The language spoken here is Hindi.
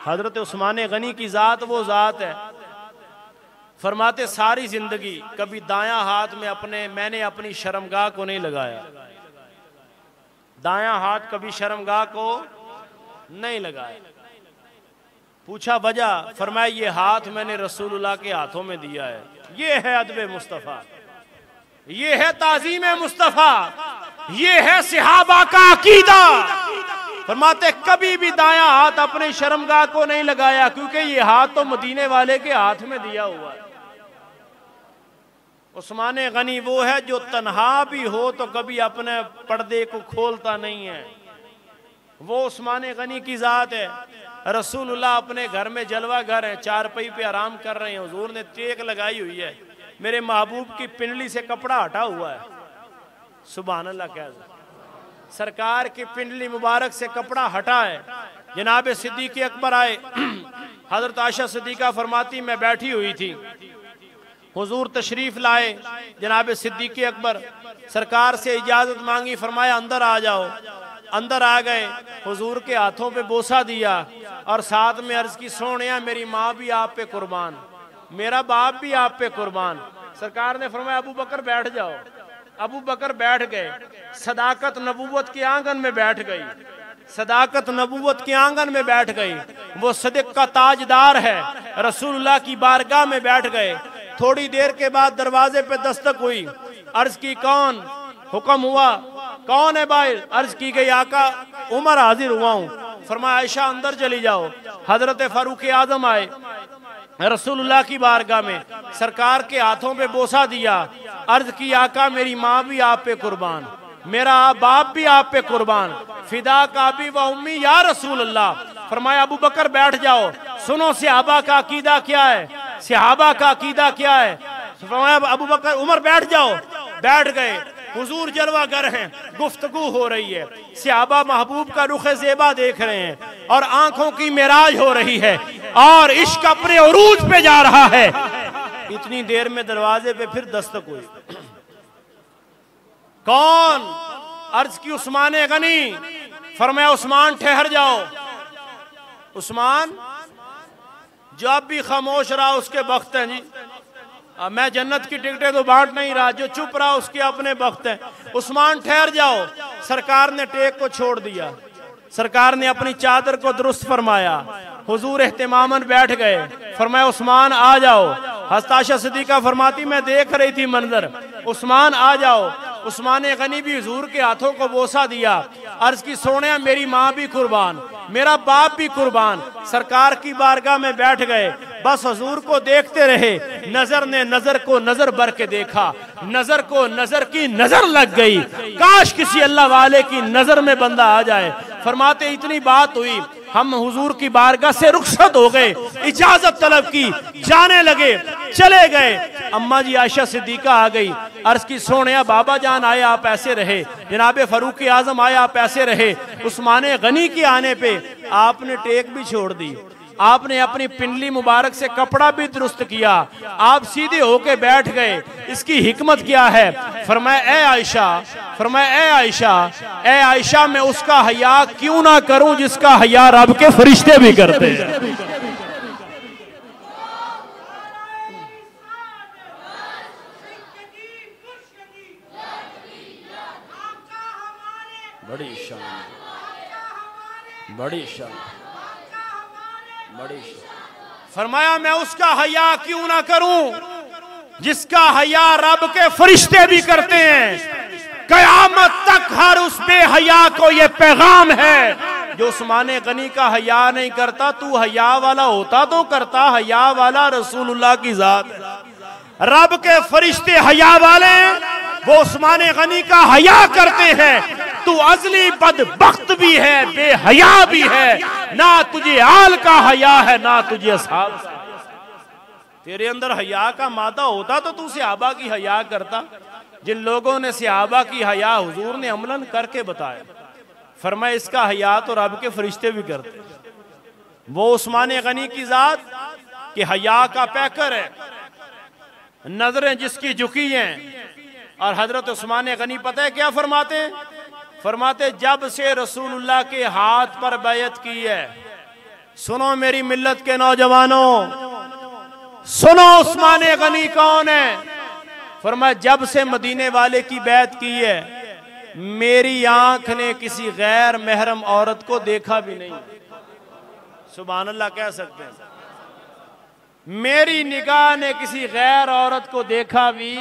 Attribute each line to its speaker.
Speaker 1: हजरत उस्मान गनी की ज़ात वो ज़ात है, फरमाते सारी जिंदगी कभी दायां हाथ में मैंने अपनी शर्मगाह को नहीं लगाया, दायां हाथ कभी शर्मगाह को नहीं लगाया। पूछा वजह, फरमाया ये हाथ मैंने रसूलुल्लाह के हाथों में दिया है। ये है अदब मुस्तफ़ा, ये है ताज़ीम मुस्तफ़ा, ये है सहाबा का अकीदा। फरमाते कभी भी दायां हाथ अपने शर्मगाह को नहीं लगाया, क्योंकि ये हाथ तो मदीने वाले के हाथ में दिया हुआ है। उस्मान गनी वो है जो तन्हा भी हो तो कभी अपने पर्दे को खोलता नहीं है, वो उस्मान गनी की ज़ात है। रसूलुल्लाह अपने घर में जलवा घर है, चारपाई पे आराम कर रहे हैं, हुजूर ने टेक लगाई हुई है, मेरे महबूब की पिंडली से कपड़ा हटा हुआ है। सुभान अल्लाह कह, सरकार की पिंडली मुबारक से कपड़ा हटा है। जनाब सिद्दीक़ अकबर आए, हजरत आयशा सिद्दीक़ा फरमाती मैं बैठी हुई थी, हुजूर तशरीफ लाए, जनाब सिद्दीक़ अकबर सरकार से इजाजत मांगी, फरमाया अंदर आ जाओ। अंदर आ गए, हुजूर के हाथों पे बोसा दिया और साथ में अर्ज की सोनिया मेरी माँ भी आप पे कुर्बान, मेरा बाप भी आप पे कुर्बान। सरकार ने फरमाया अबू बकर बैठ जाओ। अबू बकर बैठ गए, सदाकत नबूवत के आंगन में बैठ गई, सदाकत नबूवत के आंगन में बैठ गई। वो सदिक का ताजदार है, रसूलुल्लाह की बारगाह में बैठ गए। थोड़ी देर के बाद दरवाजे पे दस्तक हुई, अर्ज की कौन? हुक्म हुआ कौन है भाई? अर्ज की गई आका उमर हाजिर हुआ हूँ। फरमाया आयशा अंदर चली जाओ। हजरत फारूक आजम आए रसूलुल्लाह की बारगाह में, सरकार के हाथों पे बोसा दिया, अर्ज की आका मेरी माँ भी आप पे कुर्बान, मेरा बाप भी आप पे कुर्बान, फिदा का भी व उम्मी या रसूल अल्लाह। फरमाया अबू बकर बैठ जाओ, सुनो सहाबा का अकीदा क्या है, सहाबा का अकीदा क्या है। फरमाया अबू बकर उमर बैठ जाओ। बैठ गए, हुजूर जलवा गर हैं, गुफ्तगू हो रही है, सहाबा महबूब का रुख ज़ेबा देख रहे हैं और आंखों की मेराज हो रही है और इश्क अपने उरूज पे जा रहा है। इतनी देर में दरवाजे पे फिर दस्तक हुई। कौन? अर्ज की उस्मान गनी। फरमाया उस्मान ठहर जाओ। उस्मान जब भी खामोश रहा उसके वक्त है जी, मैं जन्नत की टिकटें तो बांट नहीं रहा, जो चुप रहा उसके अपने वक्त है। उस्मान ठहर जाओ। सरकार ने टेक को छोड़ दिया, सरकार ने अपनी चादर को दुरुस्त फरमाया, हुजूर एहतिमामन बैठ गए। फरमाया उस्मान आ जाओ। हस्ताशा सिद्दीक़ा फरमाती मैं देख रही थी मंजर, उस्मान आ जाओ। उस्मान गनी भी हुजूर के हाथों को बोसा दिया, अर्ज की सोनिया मेरी माँ भी कुर्बान, मेरा बाप भी कुर्बान। सरकार की बारगाह में बैठ गए, बस हुजूर को देखते रहे। नजर ने नजर को नजर भर के देखा, नजर को नजर की नजर लग गई। काश किसी अल्लाह वाले की नजर में बंदा आ जाए। फरमाते इतनी बात हुई, हम हुजूर की बारगाह से रुखसत हो गए, इजाजत तलब की, जाने लगे, चले गए। अम्मा जी आयशा सिद्दीक़ा आ गई, अर्ज की सोनिया बाबा जान आए आप ऐसे रहे, जनाब फारूक आजम आए आप ऐसे रहे। उस्मान गनी के आने पे आपने टेक भी छोड़ दी, आपने अपनी पिंडली मुबारक से कपड़ा भी दुरुस्त किया, आप सीधे होके बैठ गए। इसकी हिकमत क्या है? फरमाया ए आयशा, फरमाया ए आयशा, ए आयशा मैं उसका हया क्यों ना करूं जिसका हया रब के फरिश्ते भी करते हैं। बड़ी शान, बड़ी शान, बड़ी शान। फरमाया मैं उसका हया क्यों ना करूं जिसका हया रब के फरिश्ते भी करते हैं। कयामत तक हर उस बेहया को ये पैगाम है जो उस्मान गनी का हया नहीं करता। तू हया वाला होता तो करता, हया वाला रसूलुल्लाह की जात है। रब के फरिश्ते हया वाले, वो उस्मान गनी का हया करते हैं। तू अजली बदबख्त भी है, बेहया भी है, ना तुझे आल का हया है ना तुझे असहाब का। तेरे अंदर हया का मादा होता तो तू सहाबा की हया करता। जिन लोगों ने सहाबा की हया हुजूर ने अमलन करके बताया, फरमाया इसका हया तो रब के फरिश्ते भी करते। वो उस्मान गनी की जात कि हया का पैकर है, नजरें जिसकी झुकी हैं। और हजरत उस्मान गनी पता है क्या फरमाते? फरमाते जब से रसूलुल्लाह के हाथ पर बैयत की है, सुनो मेरी मिल्लत के नौजवानों, सुनो उस्मान गनी कौन है। फरमाया जब से मदीने वाले की बैत की है मेरी आंख ने किसी गैर महरम औरत को देखा भी नहीं। सुभान अल्लाह कह सकते हैं। मेरी निगाह ने किसी गैर औरत को देखा भी